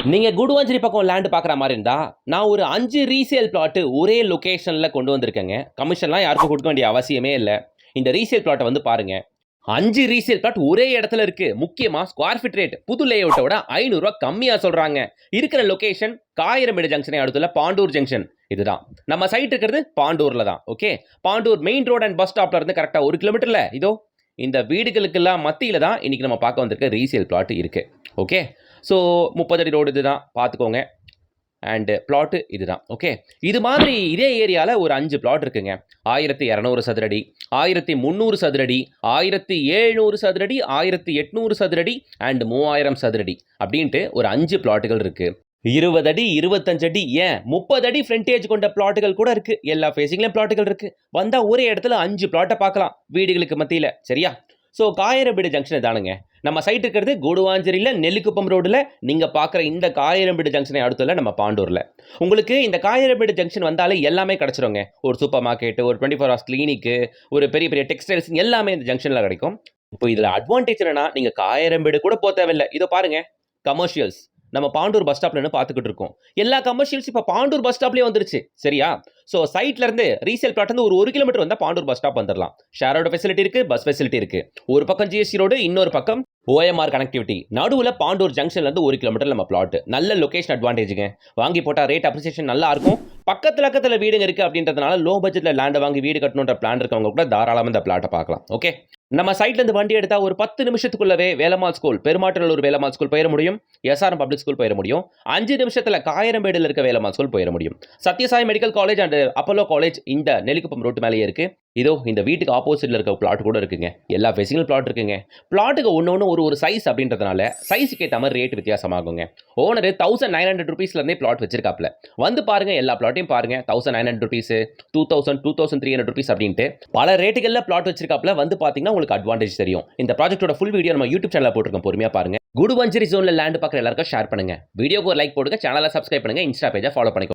நீங்க குடுவாஞ்சேரி பக்கம் லேண்ட் பார்க்குற மாரி இருந்தா, நான் ஒரு 5 ரீசேல் பிளாட் ஒரே லொகேஷன்ல கொண்டு வந்திருக்கேங்க. கமிஷன்லாம் யாருக்கும் குடுக்க வேண்டிய அவசியமே இல்ல. இந்த ரீசேல் பிளாட்ட வந்து பாருங்க. 5 ரீசேல் பிளாட் ஒரே இடத்துல இருக்கு. முக்கியமா ஸ்கொயர் ஃபீட் ரேட் புது லேஅவுட்ட விட ரூ. 500 கம்மியா சொல்றாங்க. இருக்கிற லொகேஷன் காயிரமேடு ஜங்ஷனை அடுத்துள்ள பாண்டூர் ஜங்ஷன் இதுதான். நம்ம சைட் இருக்கிறது பாண்டூர்ல தான். Okay. Pandur main road and bus ஸ்டாப்ல இருந்து கரெக்ட்டா 1 கிலோமீட்டர்ல இதோ இந்த வீடுகளுக்கெல்லாம் மத்தியில தான் இன்னைக்கு நம்ம பார்க்க வந்திருக்க ரீசேல் பிளாட் இருக்கு. ஓகே. ஸோ 30 அடி ரோடு இதுதான் பார்த்துக்கோங்க. அண்ட் பிளாட் இதுதான். ஓகே. இது மாதிரி இதே ஏரியால ஒரு 5 பிளாட் இருக்குங்க. 1200 சதுரடி, 1300 சதுரடி, 1700 சதுரடி, 1800 சதுரடி அண்ட் 3000 சதுரடி அப்படின்ட்டு ஒரு 5 பிளாட்டுகள் இருக்கு. 20 அடி, 25 அடி, ஏன் 30 அடி ஃப்ரண்டேஜ் கொண்ட பிளாட்டுகள் கூட இருக்கு. எல்லா ஃபேசிங்லயும் பிளாட்டுகள் இருக்கு. வந்தா ஒரே இடத்துல 5 பிளாட்டை பார்க்கலாம் வீடுகளுக்கு மத்தியில. சரியா? ஸோ காயிரம்பேடு ஜங்ஷன் தானுங்க. நம்ம சைட் இருக்கிறது கூடுவாஞ்சேரியில நெல்லிக்குப்பம் ரோடுல நீங்க பார்க்குற இந்த காயிரம்பேடு ஜங்ஷனை அடுத்துள்ள நம்ம பாண்டூர்ல. உங்களுக்கு இந்த காயிரம்பேடு ஜங்ஷன் வந்தாலே எல்லாமே கிடைச்சிருங்க. ஒரு சூப்பர் மார்க்கெட், ஒரு 24 ஹவர்ஸ் கிளினிக்கு, ஒரு பெரிய பெரிய டெக்ஸ்டைல்ஸ் எல்லாமே இந்த ஜங்ஷன்ல கிடைக்கும். இப்போ இதுல அட்வான்டேஜ் என்னன்னா நீங்க காயிரம்பேடு கூட போக தேவையில்லை. இதோ பாருங்க கமர்ஷியல்ஸ். நம்ம பாண்டூர் பஸ் ஸ்டாப்ல பார்த்துக்கிட்டு இருக்கோம். எல்லா கமர்ஷியல்ஸ் இப்போ பாண்டூர் பஸ் ஸ்டாப்லயே வந்துருச்சு. சரியா? ஸோ சைட்ல இருந்து ரீசேல் பிளாட் வந்து ஒரு 1 கிலோமீட்டர் வந்தா பாண்டூர் பஸ் ஸ்டாப் வந்துடலாம். ஷேரோட ஃபெசிலிட்டி இருக்கு, பஸ் ஃபெசிலிட்டி இருக்கு. ஒரு பக்கம் ஜிஎஸ்டி ரோடு, இன்னொரு பக்கம் ஓஎம்ஆர் கனெக்டிவிட்டி. நடுவில் பாண்டூர் ஜங்ஷன்ல இருந்து 1 கிலோமீட்டர் நம்ம பிளாட். நல்ல லொகேஷன் அட்வான்டேஜுங்க. வாங்கி போட்டா ரேட் அப்ரிசியேஷன் நல்லா இருக்கும். பக்கத்துல வீடுங்க இருக்கு அப்படின்றதுனால லோ பட்ஜெட்ல லேண்ட் வாங்கி வீடு கட்டணுன்ற பிளான் இருக்கவங்க கூட தாராளமாக இந்த பிளாட்டை பார்க்கலாம். ஓகே. நம்ம சைட்ல இருந்து வண்டி எடுத்தா ஒரு 10 நிமிஷத்துக்குள்ளவே வேலம்மாள் ஸ்கூல், பெருமாட்டநல்லூர் வேலம்மாள் ஸ்கூல் போயிட முடியும். எஸ்ஆர்எம் பப்ளிக் ஸ்கூல் போயிட முடியும். 5 நிமிஷத்துல காயிரம்பேடுல இருக்க வேலம்மாள் ஸ்கூல் போயிட முடியும். Sathya Sai medical college and Apollo college இந்த நெல்லிக்குப்பம் ரோட்டு மேலேயே இருக்கு. இதோ இந்த வீட்டுக்கு ஆப்போசிட்ல இருக்க பிளாட் கூட இருக்குங்க. எல்லா ஃபேசிங்களும் பிளாட் இருக்குங்க. பிளாட்டுக்கு ஒன்று ஒரு சைஸ் அப்படின்றதுனால சைஸுக்கு ஏற்ற மாதிரி ரேட் வித்தியாசமாகுங்க. ஓனர் 1900 ருபீஸ்ல இருந்தே பிளாட் வச்சிருக்காப்ல. வந்து பாருங்க, எல்லா பிளாட்டையும் பாருங்க. 1900 ருபீஸ், 2000, 2300 ருபீஸ் அப்படின்ட்டு பல ரேட்டுகளில் பிளாட் வச்சிருக்காப்ல. வந்து பார்த்தீங்கன்னா உங்களுக்கு அட்வான்டேஜ் தெரியும். இந்த ப்ராஜெக்டோட ஃபுல் வீடியோ நம்ம யூடியூப் சேனலில் போட்டிருக்கோம். பொறுமையாக பாருங்க. குடுவாஞ்சேரி ஜோன்ல லேண்ட் பார்க்குற எல்லாருக்கும் ஷேர் பண்ணுங்க. வீடியோக்கு ஒரு லைக் போடுங்க. சேனலை சப்ஸ்கிரைப் பண்ணுங்க. இன்ஸ்டா பேஜை ஃபாலோ பண்ணிக்கோங்க.